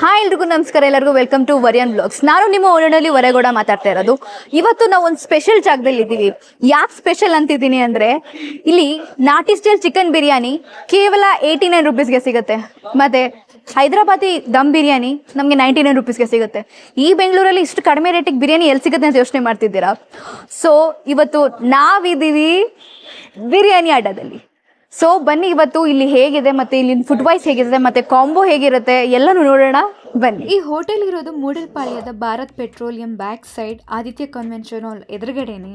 Hi ಎಲ್ರಿಗೂ ನಮಸ್ಕಾರ, ಎಲ್ಲರಿಗೂ ವೆಲ್ಕಮ್ ಟು ವರಿಯನ್ ಬ್ಲಾಗ್ಸ್. ನಾನು ನಿಮ್ಮ ಓನರ್ನಲ್ಲಿ ವರೆಗೌಡ ಮಾತಾಡ್ತಾ ಇರೋದು. ಇವತ್ತು ನಾವು ಒಂದು ಸ್ಪೆಷಲ್ ಜಾಗದಲ್ಲಿ ಇದ್ದೀವಿ. ಯಾಕೆ ಸ್ಪೆಷಲ್ ಅಂತಿದ್ದೀನಿ ಅಂದರೆ, ಇಲ್ಲಿ ನಾಟಿ ಸ್ಟೈಲ್ ಚಿಕನ್ ಬಿರಿಯಾನಿ ಕೇವಲ 89 ರುಪೀಸ್ಗೆ ಸಿಗುತ್ತೆ. ಮತ್ತು ಹೈದರಾಬಾದಿ ದಮ್ ಬಿರಿಯಾನಿ ನಮಗೆ 99 ರುಪೀಸ್ಗೆ ಸಿಗುತ್ತೆ. ಈ ಬೆಂಗಳೂರಲ್ಲಿ ಇಷ್ಟು ಕಡಿಮೆ ರೇಟಿಗೆ ಬಿರಿಯಾನಿ ಎಲ್ಲಿ ಸಿಗುತ್ತೆ ಅಂತ ಯೋಚನೆ ಮಾಡ್ತಿದ್ದೀರಾ? ಸೊ ಇವತ್ತು ನಾವಿದ್ದೀವಿ ಬಿರಿಯಾನಿ ಅಡ್ಡಾದಲ್ಲಿ. ಸೊ ಬನ್ನಿ, ಇವತ್ತು ಇಲ್ಲಿ ಹೇಗಿದೆ ಮತ್ತು ಇಲ್ಲಿ ಫುಡ್ ವೈಸ್ ಹೇಗಿದೆ ಮತ್ತು ಕಾಂಬೋ ಹೇಗಿರುತ್ತೆ ಎಲ್ಲನೂ ನೋಡೋಣ ಬನ್ನಿ. ಈ ಹೋಟೆಲ್ ಇರೋದು ಮೂಡಲ್ಪಾಳ್ಯದ Bharat petroleum back side Aditya convention hall ಎದುರುಗಡೆನೆ.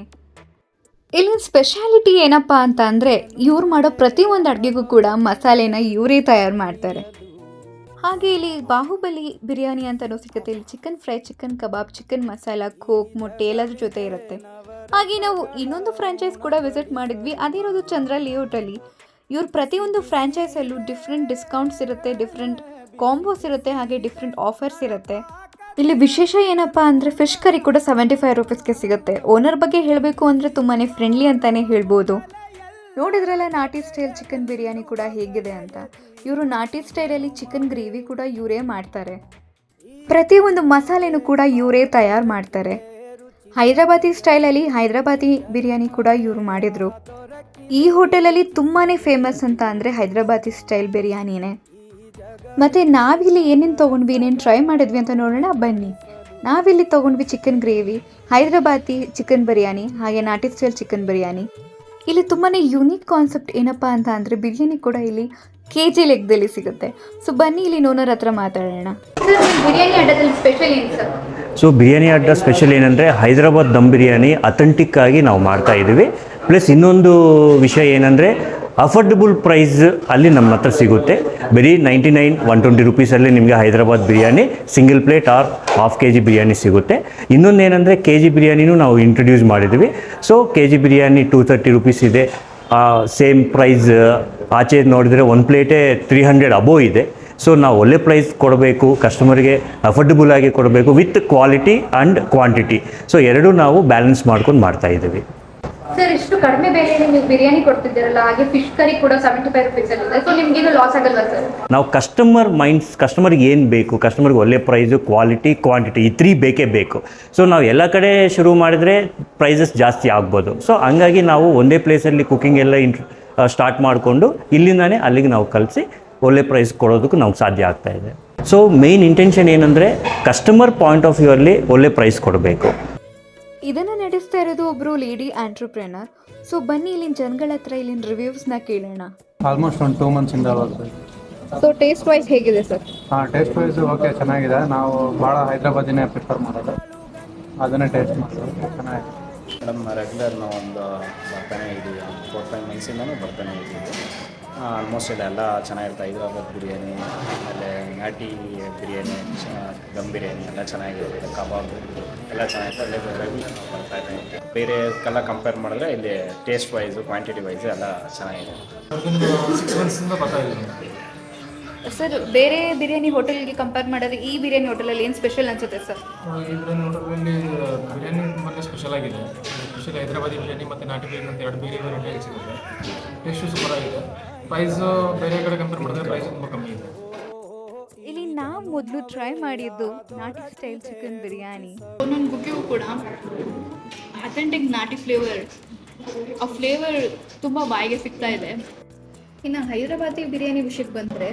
ಇಲ್ಲಿನ ಸ್ಪೆಷಾಲಿಟಿ ಏನಪ್ಪ ಅಂತ ಅಂದರೆ, ಇವ್ರು ಮಾಡೋ ಪ್ರತಿಯೊಂದು ಅಡುಗೆಗೂ ಕೂಡ ಮಸಾಲೆನ ಇವರೇ ತಯಾರು ಮಾಡ್ತಾರೆ. ಹಾಗೆ ಇಲ್ಲಿ ಬಾಹುಬಲಿ ಬಿರಿಯಾನಿ ಅಂತಲೂ ಸಿಗುತ್ತೆ. ಇಲ್ಲಿ ಚಿಕನ್ ಫ್ರೈ, ಚಿಕನ್ ಕಬಾಬ್, ಚಿಕನ್ ಮಸಾಲ, ಕೋಕ್, ಮೊಟ್ಟೆ ಎಲ್ಲದ್ರ ಜೊತೆ ಇರುತ್ತೆ. ಹಾಗೆ ನಾವು ಇನ್ನೊಂದು ಫ್ರಾಂಚೈಸ್ ಕೂಡ ವಿಸಿಟ್ ಮಾಡಿದ್ವಿ, ಅದಿರೋದು ಚಂದ್ರ ಲೇಔಟಲ್ಲಿ. ಇವ್ರ ಪ್ರತಿಯೊಂದು ಫ್ರಾಂಚೈಸಲ್ಲೂ ಡಿಫ್ರೆಂಟ್ ಡಿಸ್ಕೌಂಟ್ಸ್ ಇರುತ್ತೆ, ಡಿಫ್ರೆಂಟ್ ಕಾಂಬೋಸ್ ಇರುತ್ತೆ, ಹಾಗೆ ಡಿಫ್ರೆಂಟ್ ಆಫರ್ಸ್ ಇರುತ್ತೆ. ಇಲ್ಲಿ ವಿಶೇಷ ಏನಪ್ಪ ಅಂದರೆ, ಫಿಶ್ ಕರಿ ಕೂಡ 75 ರುಪೀಸ್ಗೆ ಸಿಗುತ್ತೆ. ಓನರ್ ಬಗ್ಗೆ ಹೇಳಬೇಕು ಅಂದರೆ ತುಂಬಾ ಫ್ರೆಂಡ್ಲಿ ಅಂತಲೇ ಹೇಳ್ಬೋದು. ನೋಡಿದ್ರಲ್ಲ ನಾಟಿ ಸ್ಟೈಲ್ ಚಿಕನ್ ಬಿರಿಯಾನಿ ಕೂಡ ಹೇಗಿದೆ ಅಂತ. ಇವರು ನಾಟಿ ಸ್ಟೈಲಲ್ಲಿ ಚಿಕನ್ ಗ್ರೇವಿ ಕೂಡ ಇವರೇ ಮಾಡ್ತಾರೆ. ಪ್ರತಿಯೊಂದು ಮಸಾಲೆನೂ ಕೂಡ ಇವರೇ ತಯಾರು ಮಾಡ್ತಾರೆ. ಹೈದರಾಬಾದಿ ಸ್ಟೈಲಲ್ಲಿ ಹೈದರಾಬಾದಿ ಬಿರಿಯಾನಿ ಕೂಡ ಇವರು ಮಾಡಿದರು. ಈ ಹೋಟೆಲಲ್ಲಿ ತುಂಬಾ ಫೇಮಸ್ ಅಂತ ಅಂದರೆ ಹೈದರಾಬಾದಿ ಸ್ಟೈಲ್ ಬಿರಿಯಾನಿನೇ. ಮತ್ತು ನಾವಿಲ್ಲಿ ಏನೇನು ತೊಗೊಂಡ್ವಿ, ಏನೇನು ಟ್ರೈ ಮಾಡಿದ್ವಿ ಅಂತ ನೋಡೋಣ ಬನ್ನಿ. ನಾವಿಲ್ಲಿ ತೊಗೊಂಡ್ವಿ chicken gravy, Hyderabadi chicken biryani, ಹಾಗೆ ನಾಟಿ ಸ್ಟೈಲ್ ಚಿಕನ್ ಬಿರಿಯಾನಿ. ಇಲ್ಲಿ ತುಂಬಾ ಯೂನಿಕ್ ಕಾನ್ಸೆಪ್ಟ್ ಏನಪ್ಪ ಅಂತ ಅಂದರೆ, ಬಿರಿಯಾನಿ ಕೂಡ ಇಲ್ಲಿ KG ಲೆಕ್ಕದಲ್ಲಿ ಸಿಗುತ್ತೆ. ಸೊ ಬನ್ನಿ ಇಲ್ಲಿ ಓನರ್ ಹತ್ರ ಮಾತಾಡೋಣ. ಬಿರಿಯಾನಿ ಅಡ್ಡದಲ್ಲಿ ಸ್ಪೆಷಲ್ ಏನು ಸರ್? ಸೊ ಬಿರಿಯಾನಿ ಅಡ್ಡ ಸ್ಪೆಷಲ್ ಏನಂದರೆ, ಹೈದರಾಬಾದ್ ದಮ್ ಬಿರಿಯಾನಿ ಅಥೆಂಟಿಕ್ ಆಗಿ ನಾವು ಮಾಡ್ತಾ ಇದ್ದೀವಿ. ಪ್ಲಸ್ ಇನ್ನೊಂದು ವಿಷಯ ಏನಂದರೆ, ಅಫೋರ್ಡಬಲ್ ಪ್ರೈಸ್ ಅಲ್ಲಿ ನಮ್ಮ ಹತ್ರ ಸಿಗುತ್ತೆ. ಬರೀ 99, 120 ರುಪೀಸಲ್ಲಿ ನಿಮಗೆ Hyderabad biryani single plate or half KG biryani ಸಿಗುತ್ತೆ. ಇನ್ನೊಂದು ಏನಂದರೆ, KG ಬಿರಿಯಾನಿನೂ ನಾವು ಇಂಟ್ರೊಡ್ಯೂಸ್ ಮಾಡಿದ್ವಿ. ಸೊ KG ಬಿರಿಯಾನಿ 230 ರುಪೀಸ್ ಇದೆ. ಸೇಮ್ ಪ್ರೈಸ್ ಆಚೆ ನೋಡಿದರೆ ಒಂದು ಪ್ಲೇಟೇ 300 ಅಬೋವ್ ಇದೆ. ಸೊ ನಾವು ಒಳ್ಳೆ ಪ್ರೈಸ್ ಕೊಡಬೇಕು, ಕಸ್ಟಮರ್ಗೆ ಅಫೋರ್ಡಬಲ್ ಆಗಿ ಕೊಡಬೇಕು, with quality and quantity. So ಎರಡೂ ನಾವು ಬ್ಯಾಲೆನ್ಸ್ ಮಾಡ್ಕೊಂಡು ಮಾಡ್ತಾ ಇದ್ದೀವಿ. ಸರ್, ಇಷ್ಟು ಕಡಿಮೆ ಬೆಲೆಯಲ್ಲಿ ನೀವು ಬಿರಿಯಾನಿ ಕೊಡ್ತಿದ್ದೀರಲ್ಲ, ಹಾಗೆ ಫಿಶ್ ಕರಿ ಕೂಡ 75 ರುಪೀಸ್ ಇದೆ. ಸೊ ನಿಮ್ಗೇನು ಲಾಸ್ ಆಗಲ್ವಾ ಸರ್? ನಾವು ಕಸ್ಟಮರ್ಗೆ ಏನು ಬೇಕು, ಕಸ್ಟಮರ್ಗೆ ಒಳ್ಳೆ ಪ್ರೈಸು, ಕ್ವಾಲಿಟಿ, ಕ್ವಾಂಟಿಟಿ ಈ 3 ಬೇಕೇ ಬೇಕು. ಸೊ ನಾವು ಎಲ್ಲ ಕಡೆ ಶುರು ಮಾಡಿದರೆ ಪ್ರೈಸಸ್ ಜಾಸ್ತಿ ಆಗ್ಬೋದು. ಸೊ ಹಂಗಾಗಿ ನಾವು ಒಂದೇ ಪ್ಲೇಸಲ್ಲಿ ಕುಕಿಂಗ್ ಎಲ್ಲ ಸ್ಟಾರ್ಟ್ ಮಾಡಿಕೊಂಡು ಇಲ್ಲಿಂದಾನೇ ಅಲ್ಲಿಗೆ ನಾವು ಕಲಿಸಿ ಒಳ್ಳೆ ಪ್ರೈಸ್ ಕೊಡೋದಕ್ಕೂ ನಾವು ಸಾಧ್ಯ ಆಗ್ತಾ ಇದೆ. ಸೊ ಮೇನ್ ಇಂಟೆನ್ಷನ್ ಏನಂದರೆ, ಕಸ್ಟಮರ್ ಪಾಯಿಂಟ್ ಆಫ್ ವ್ಯೂ ಅಲ್ಲಿ ಒಳ್ಳೆ ಪ್ರೈಸ್ ಕೊಡಬೇಕು. ಇದನ್ನು ನಡೆಸ್ತಾ ಇರೋದು ಒಬ್ಬರು ಲೇಡಿ ಆಂಟ್ರಪ್ರೆನರ್. ಸೊ ಬನ್ನಿ ಇಲ್ಲಿನ ಜನಗಳ ಹತ್ರ ಇಲ್ಲಿನ ರಿವ್ಯೂಸ್ನ ಕೇಳೋಣ. ಆಲ್ಮೋಸ್ಟ್ ಒಂದು 2 ಮಂತ್ಸಿಂದ ಆಗುತ್ತೆ. ಸೊ ಟೇಸ್ಟ್ ವೈಸ್ ಹೇಗಿದೆ ಸರ್? ಟೇಸ್ಟ್ ವೈಸ್ ಓಕೆ, ಚೆನ್ನಾಗಿದೆ. ನಾವು ಭಾಳ ಹೈದರಾಬಾದಿನೇ ಪ್ರಿಫರ್ ಮಾಡೋದು, ಅದನ್ನೇ ಟೇಸ್ಟ್ ಮಾಡೋದು. ಚೆನ್ನಾಗಿದೆ ಮೇಡಮ್. ರೆಗ್ಯುಲರ್ ನಾವು ಒಂದು ಬರ್ತಾನೆ ಇದ್ದೀವಿ, 4-5 ಮಂತ್ಸಿಂದನೂ ಬರ್ತಾನೆ ಇದ್ದೀವಿ. ಆಲ್ಮೋಸ್ಟ್ ಎಲ್ಲ ಚೆನ್ನಾಗಿರುತ್ತೆ. ಹೈದರಾಬಾದ್ ಬಿರಿಯಾನಿ, ಆಮೇಲೆ ನಾಟಿ ಬಿರಿಯಾನಿ, ದಮ್ ಬಿರಿಯಾನಿ ಎಲ್ಲ ಚೆನ್ನಾಗಿರುತ್ತೆ. ಕಬಾಬ್ ಎಲ್ಲ ಚೆನ್ನಾಗಿರುತ್ತೆ. ರೆಗ್ಯುಲರ್ ನಾವು ಬರ್ತಾ ಇದ್ದೀವಿ. ಬೇರೆಲ್ಲ ಕಂಪೇರ್ ಮಾಡಿದ್ರೆ ಇಲ್ಲಿ ಟೇಸ್ಟ್ ವೈಸು, ಕ್ವಾಂಟಿಟಿ ವೈಸು ಎಲ್ಲ ಚೆನ್ನಾಗಿದೆ. 6 ಮಂತ್ಸಿಂದ ಬರ್ತಾ ಇದ್ದೀವಿ. ಸರ್, ಬೇರೆ ಬಿರಿಯಾನಿ ಹೋಟೆಲ್ಗೆ ಕಂಪೇರ್ ಮಾಡಿದ್ರೆ ಈ ಬಿರಿಯಾನಿ ಹೋಟೆಲಲ್ಲಿ ಏನು ಸ್ಪೆಷಲ್ ಅನ್ಸುತ್ತೆ ಸರ್? ಈ ಬಿರಿಯಾನಿ ಹೋಟೆಲಲ್ಲಿ ಬಿರಿಯಾನಿ ತುಂಬಾ ಸ್ಪೆಷಲ್ ಆಗಿದೆ. ಸ್ಪೆಷಲ್ ಹೈದರಾಬಾದಿ ಬಿರಿಯಾನಿ ಮತ್ತು ನಾಟಿ ಬಿರಿಯಾನಿ ಅಂತ 2 ಬೇರೆ ವೆರೈಟಿ ಸಿಗುತ್ತೆ. ಟೇಸ್ಟು ಸೂಪರ್ ಆಗಿದೆ. ಪ್ರೈಸು ಬೇರೆ ಕಡೆ ಕಂಪೇರ್ ಮಾಡಿದ್ರೆ ಪ್ರೈಸ್ ತುಂಬ ಕಮ್ಮಿ ಇದೆ. ಇಲ್ಲಿ ನಾವು ಮೊದಲು ಟ್ರೈ ಮಾಡಿದ್ದು ನಾಟಿ ಸ್ಟೈಲ್ ಚಿಕನ್ ಬಿರಿಯಾನಿ. ಒಂದೊಂದು ಬುಕ್ಕಿಗೂ ಕೂಡ ಅಥೆಂಟಿಕ್ ನಾಟಿ ಫ್ಲೇವರ್, ಆ ಫ್ಲೇವರ್ ತುಂಬ ಬಾಯಿಗೆ ಸಿಗ್ತಾ ಇದೆ. ಇನ್ನು ಹೈದರಾಬಾದಿ ಬಿರಿಯಾನಿ ವಿಷಯಕ್ಕೆ ಬಂದರೆ,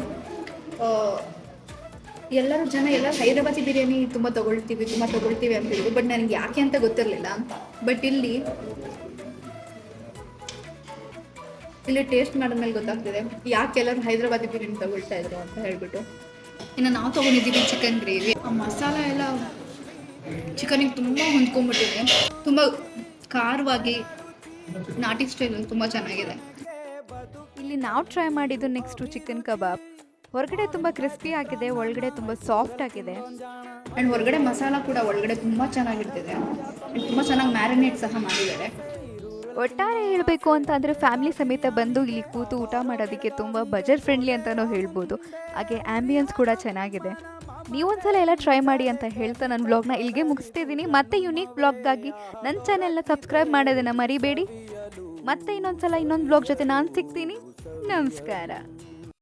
ಎಲ್ಲರೂ ಹೈದರಾಬಾದಿ ಬಿರಿಯಾನಿ ತುಂಬ ತೊಗೊಳ್ತೀವಿ ಅಂತಿದ್ರು. ಬಟ್ ನನಗೆ ಯಾಕೆ ಅಂತ ಗೊತ್ತಿರಲಿಲ್ಲ. ಬಟ್ ಇಲ್ಲಿ ಟೇಸ್ಟ್ ಮಾಡಿದ್ಮೇಲೆ ಗೊತ್ತಾಗ್ತಿದೆ ಯಾಕೆ ಎಲ್ಲರೂ ಹೈದರಾಬಾದಿ ಬಿರಿಯಾನಿ ತೊಗೊಳ್ತಾ ಇದ್ರು ಅಂತ ಹೇಳ್ಬಿಟ್ಟು. ಇನ್ನು ನಾವು ತೊಗೊಂಡಿದ್ದೀವಿ ಚಿಕನ್ ಗ್ರೇವಿ. ಆ ಮಸಾಲ ಎಲ್ಲ ಚಿಕನಿಗೆ ತುಂಬ ಹೊಂದ್ಕೊಂಡ್ಬಿಟ್ಟಿದೆ. ತುಂಬ ಖಾರವಾಗಿ ನಾಟಿ ಸ್ಟೈಲಲ್ಲಿ ತುಂಬ ಚೆನ್ನಾಗಿದೆ. ಇಲ್ಲಿ ನಾವು ಟ್ರೈ ಮಾಡಿದ್ದು ನೆಕ್ಸ್ಟು ಚಿಕನ್ ಕಬಾಬ್. ಹೊರಗಡೆ ತುಂಬ ಕ್ರಿಸ್ಪಿ ಆಗಿದೆ, ಒಳಗಡೆ ತುಂಬ ಸಾಫ್ಟ್ ಆಗಿದೆ. ಆ್ಯಂಡ್ ಹೊರಗಡೆ ಮಸಾಲ ಕೂಡ ಒಳಗಡೆ ತುಂಬ ಚೆನ್ನಾಗಿರ್ತಿದೆ. ಆ್ಯಂಡ್ ತುಂಬ ಚೆನ್ನಾಗಿ ಮ್ಯಾರಿನೇಟ್ ಸಹ ಮಾಡಿದ್ದಾರೆ. ಒಟ್ಟಾರೆ ಹೇಳಬೇಕು ಅಂತ ಅಂದರೆ, ಫ್ಯಾಮಿಲಿ ಸಮೇತ ಬಂದು ಇಲ್ಲಿ ಕೂತು ಊಟ ಮಾಡೋದಕ್ಕೆ ತುಂಬ ಬಜೆಟ್ ಫ್ರೆಂಡ್ಲಿ ಅಂತಲೂ ಹೇಳ್ಬೋದು. ಹಾಗೆ ಆ್ಯಂಬಿಯನ್ಸ್ ಕೂಡ ಚೆನ್ನಾಗಿದೆ. ನೀವೊಂದ್ಸಲ ಎಲ್ಲ ಟ್ರೈ ಮಾಡಿ ಅಂತ ಹೇಳ್ತಾ ನನ್ನ ಬ್ಲಾಗ್ನ ಇಲ್ಲಿಗೆ ಮುಗಿಸ್ತಿದ್ದೀನಿ. ಮತ್ತೆ ಯುನೀಕ್ ಬ್ಲಾಗ್ಗಾಗಿ ನನ್ನ ಚಾನೆಲ್ನ ಸಬ್ಸ್ಕ್ರೈಬ್ ಮಾಡೋದನ್ನು ಮರಿಬೇಡಿ. ಮತ್ತೆ ಇನ್ನೊಂದು ಬ್ಲಾಗ್ ಜೊತೆ ನಾನು ಸಿಗ್ತೀನಿ. ನಮಸ್ಕಾರ.